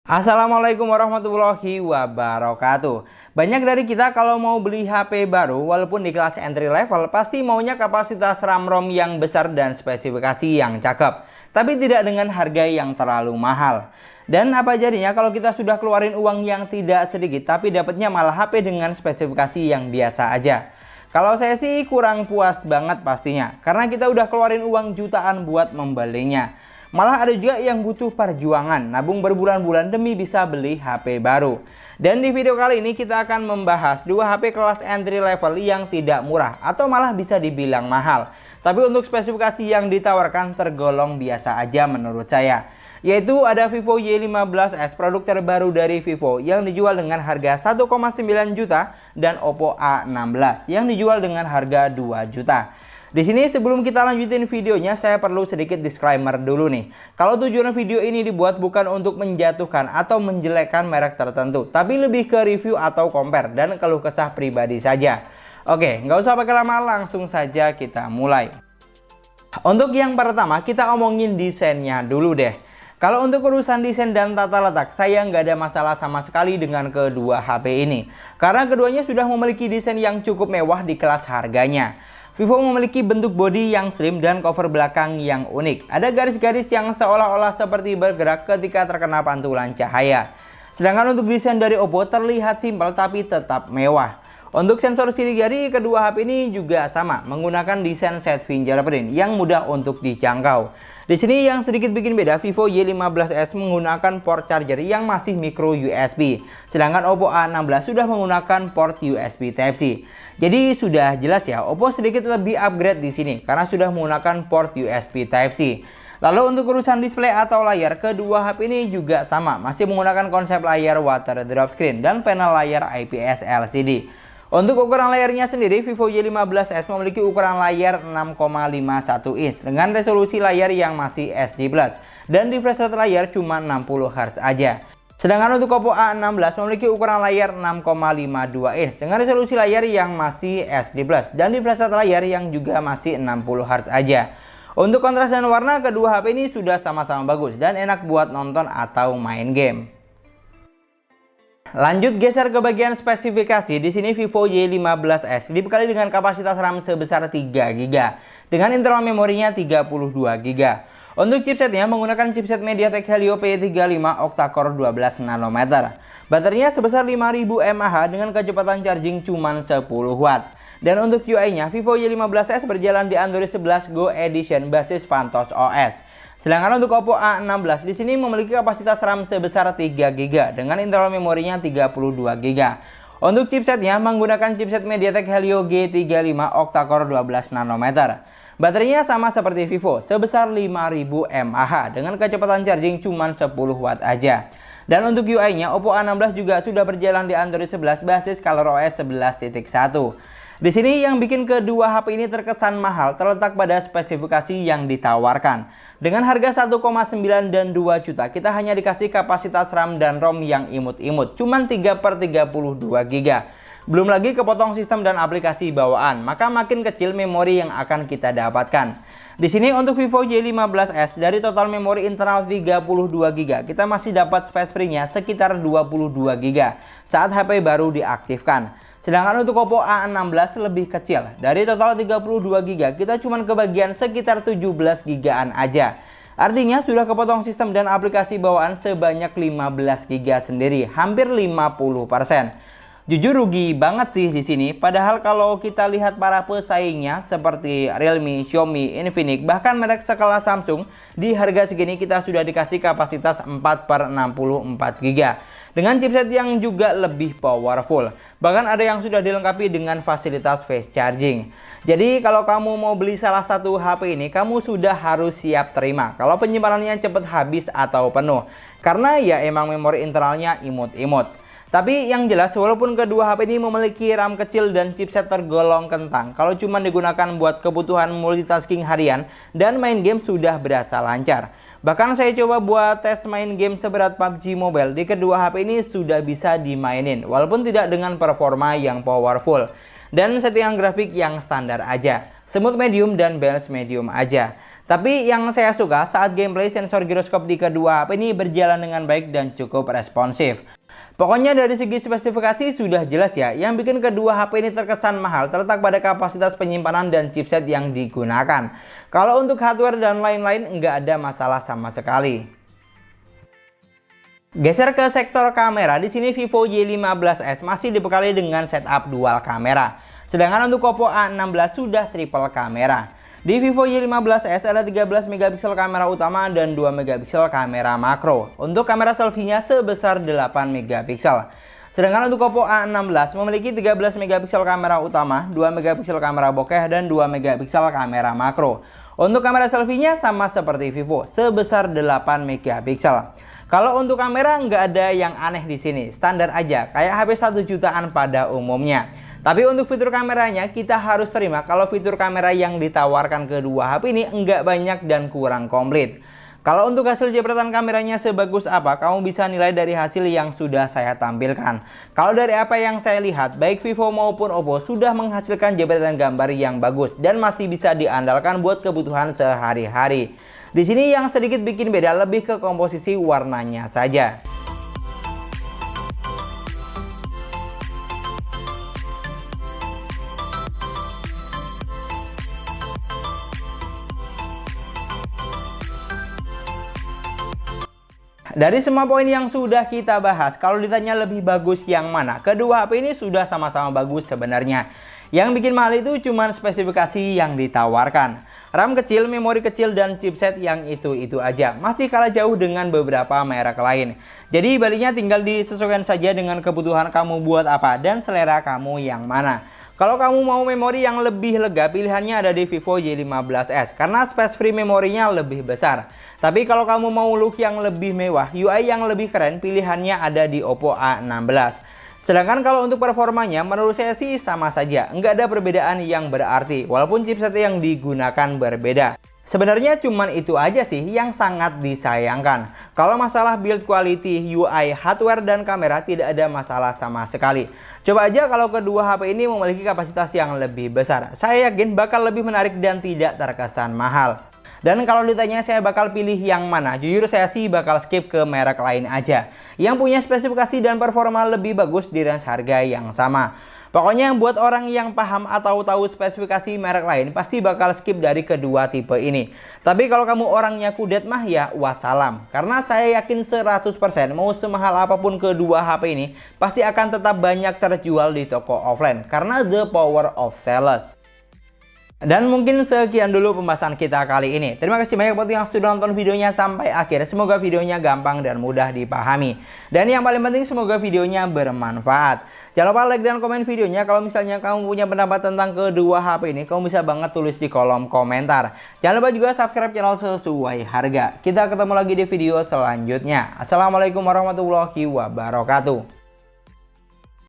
Assalamualaikum warahmatullahi wabarakatuh. Banyak dari kita kalau mau beli HP baru, walaupun di kelas entry level, pasti maunya kapasitas RAM-ROM yang besar dan spesifikasi yang cakep. Tapi tidak dengan harga yang terlalu mahal. Dan apa jadinya kalau kita sudah keluarin uang yang tidak sedikit, tapi dapatnya malah HP dengan spesifikasi yang biasa aja. Kalau saya sih kurang puas banget pastinya, karena kita udah keluarin uang jutaan buat membelinya. Malah ada juga yang butuh perjuangan, nabung berbulan-bulan demi bisa beli HP baru. Dan di video kali ini kita akan membahas dua HP kelas entry level yang tidak murah atau malah bisa dibilang mahal. Tapi untuk spesifikasi yang ditawarkan tergolong biasa aja menurut saya. Yaitu ada Vivo Y15s, produk terbaru dari Vivo yang dijual dengan harga 1,9 juta, dan Oppo A16 yang dijual dengan harga 2 juta. Di sini sebelum kita lanjutin videonya, saya perlu sedikit disclaimer dulu nih. Kalau tujuan video ini dibuat bukan untuk menjatuhkan atau menjelekkan merek tertentu, tapi lebih ke review atau compare dan keluh kesah pribadi saja. Oke, nggak usah pakai lama, langsung saja kita mulai. Untuk yang pertama, kita omongin desainnya dulu deh. Kalau untuk urusan desain dan tata letak, saya nggak ada masalah sama sekali dengan kedua HP ini. Karena keduanya sudah memiliki desain yang cukup mewah di kelas harganya. Vivo memiliki bentuk bodi yang slim dan cover belakang yang unik. Ada garis-garis yang seolah-olah seperti bergerak ketika terkena pantulan cahaya. Sedangkan untuk desain dari Oppo terlihat simpel tapi tetap mewah. Untuk sensor sidik jari, kedua HP ini juga sama, menggunakan desain set fingerprint yang mudah untuk dijangkau. Di sini yang sedikit bikin beda, Vivo Y15s menggunakan port charger yang masih micro USB, sedangkan Oppo A16 sudah menggunakan port USB Type-C. Jadi sudah jelas ya, Oppo sedikit lebih upgrade di sini karena sudah menggunakan port USB Type-C. Lalu untuk urusan display atau layar, kedua HP ini juga sama, masih menggunakan konsep layar water drop screen dan panel layar IPS LCD. Untuk ukuran layarnya sendiri, Vivo Y15s memiliki ukuran layar 6,51 inch dengan resolusi layar yang masih SD+, dan refresh rate layar cuma 60 Hz aja. Sedangkan untuk Oppo A16 memiliki ukuran layar 6,52 inch dengan resolusi layar yang masih SD+, dan refresh rate layar yang juga masih 60 Hz aja. Untuk kontras dan warna, kedua HP ini sudah sama-sama bagus dan enak buat nonton atau main game. Lanjut geser ke bagian spesifikasi. Di sini Vivo Y15s dibekali dengan kapasitas RAM sebesar 3 GB dengan internal memorinya 32 GB. Untuk chipsetnya menggunakan chipset MediaTek Helio P35 octa-core 12 nanometer. Baterainya sebesar 5000 mAh dengan kecepatan charging cuma 10 Watt. Dan untuk UI-nya, Vivo Y15s berjalan di Android 11 Go Edition basis Vantos OS. Sedangkan untuk Oppo A16 di sini memiliki kapasitas RAM sebesar 3 GB dengan internal memorinya 32 GB. Untuk chipsetnya menggunakan chipset MediaTek Helio G35 octa-core 12 nanometer. Baterainya sama seperti Vivo sebesar 5000 mAh dengan kecepatan charging cuma 10 Watt aja. Dan untuk UI-nya, Oppo A16 juga sudah berjalan di Android 11 basis ColorOS 11.1. Di sini yang bikin kedua HP ini terkesan mahal terletak pada spesifikasi yang ditawarkan. Dengan harga 1,9 dan 2 juta, kita hanya dikasih kapasitas RAM dan ROM yang imut-imut, cuman 3/32 GB. Belum lagi kepotong sistem dan aplikasi bawaan, maka makin kecil memori yang akan kita dapatkan. Di sini untuk Vivo Y15s dari total memori internal 32 GB, kita masih dapat space free-nya sekitar 22 GB saat HP baru diaktifkan. Sedangkan untuk Oppo A16 lebih kecil. Dari total 32 GB, kita cuma kebagian sekitar 17 GB-an aja. Artinya sudah kepotong sistem dan aplikasi bawaan sebanyak 15 GB sendiri, hampir 50%. Jujur rugi banget sih di sini. Padahal kalau kita lihat para pesaingnya seperti Realme, Xiaomi, Infinix, bahkan merek sekelas Samsung, di harga segini kita sudah dikasih kapasitas 4/64 GB dengan chipset yang juga lebih powerful. Bahkan ada yang sudah dilengkapi dengan fasilitas fast charging. Jadi kalau kamu mau beli salah satu HP ini, kamu sudah harus siap terima kalau penyimpanannya cepat habis atau penuh. Karena ya emang memori internalnya imut-imut. Tapi yang jelas, walaupun kedua HP ini memiliki RAM kecil dan chipset tergolong kentang, kalau cuma digunakan buat kebutuhan multitasking harian dan main game sudah berasa lancar. Bahkan saya coba buat tes main game seberat PUBG Mobile, di kedua HP ini sudah bisa dimainin, walaupun tidak dengan performa yang powerful. Dan settingan grafik yang standar aja, smooth medium dan balance medium aja. Tapi yang saya suka saat gameplay sensor giroskop di kedua HP ini berjalan dengan baik dan cukup responsif. Pokoknya dari segi spesifikasi sudah jelas ya, yang bikin kedua HP ini terkesan mahal terletak pada kapasitas penyimpanan dan chipset yang digunakan. Kalau untuk hardware dan lain-lain nggak ada masalah sama sekali. Geser ke sektor kamera, di sini Vivo Y15s masih dibekali dengan setup dual kamera. Sedangkan untuk Oppo A16 sudah triple kamera. Di Vivo Y15s ada 13 megapiksel kamera utama dan 2 megapiksel kamera makro. Untuk kamera selfie-nya sebesar 8 megapiksel. Sedangkan untuk Oppo A16 memiliki 13 megapiksel kamera utama, 2 megapiksel kamera bokeh dan 2 megapiksel kamera makro. Untuk kamera selfie-nya sama seperti Vivo, sebesar 8 megapiksel. Kalau untuk kamera nggak ada yang aneh di sini, standar aja, kayak HP 1 jutaan pada umumnya. Tapi untuk fitur kameranya kita harus terima kalau fitur kamera yang ditawarkan kedua HP ini enggak banyak dan kurang komplit. Kalau untuk hasil jepretan kameranya sebagus apa, kamu bisa nilai dari hasil yang sudah saya tampilkan. Kalau dari apa yang saya lihat, baik Vivo maupun Oppo sudah menghasilkan jepretan gambar yang bagus dan masih bisa diandalkan buat kebutuhan sehari-hari. Di sini yang sedikit bikin beda lebih ke komposisi warnanya saja. Dari semua poin yang sudah kita bahas, kalau ditanya lebih bagus yang mana, kedua HP ini sudah sama-sama bagus sebenarnya. Yang bikin mahal itu cuma spesifikasi yang ditawarkan. RAM kecil, memori kecil, dan chipset yang itu-itu aja. Masih kalah jauh dengan beberapa merek lain. Jadi baliknya tinggal disesuaikan saja dengan kebutuhan kamu buat apa dan selera kamu yang mana. Kalau kamu mau memori yang lebih lega, pilihannya ada di Vivo Y15s karena space free memorinya lebih besar. Tapi kalau kamu mau look yang lebih mewah, UI yang lebih keren, pilihannya ada di Oppo A16. Sedangkan kalau untuk performanya, menurut saya sih sama saja, nggak ada perbedaan yang berarti, walaupun chipset yang digunakan berbeda. Sebenarnya cuman itu aja sih yang sangat disayangkan. Kalau masalah build quality, UI, hardware, dan kamera tidak ada masalah sama sekali. Coba aja kalau kedua HP ini memiliki kapasitas yang lebih besar. Saya yakin bakal lebih menarik dan tidak terkesan mahal. Dan kalau ditanya saya bakal pilih yang mana, jujur saya sih bakal skip ke merek lain aja yang punya spesifikasi dan performa lebih bagus di range harga yang sama. Pokoknya buat orang yang paham atau tahu spesifikasi merek lain pasti bakal skip dari kedua tipe ini. Tapi kalau kamu orangnya kudet mah ya wassalam. Karena saya yakin 100% mau semahal apapun kedua HP ini pasti akan tetap banyak terjual di toko offline karena the power of sales. Dan mungkin sekian dulu pembahasan kita kali ini. Terima kasih banyak buat yang sudah nonton videonya sampai akhir. Semoga videonya gampang dan mudah dipahami. Dan yang paling penting semoga videonya bermanfaat. Jangan lupa like dan komen videonya. Kalau misalnya kamu punya pendapat tentang kedua HP ini, kamu bisa banget tulis di kolom komentar. Jangan lupa juga subscribe channel sesuai harga. Kita ketemu lagi di video selanjutnya. Assalamualaikum warahmatullahi wabarakatuh.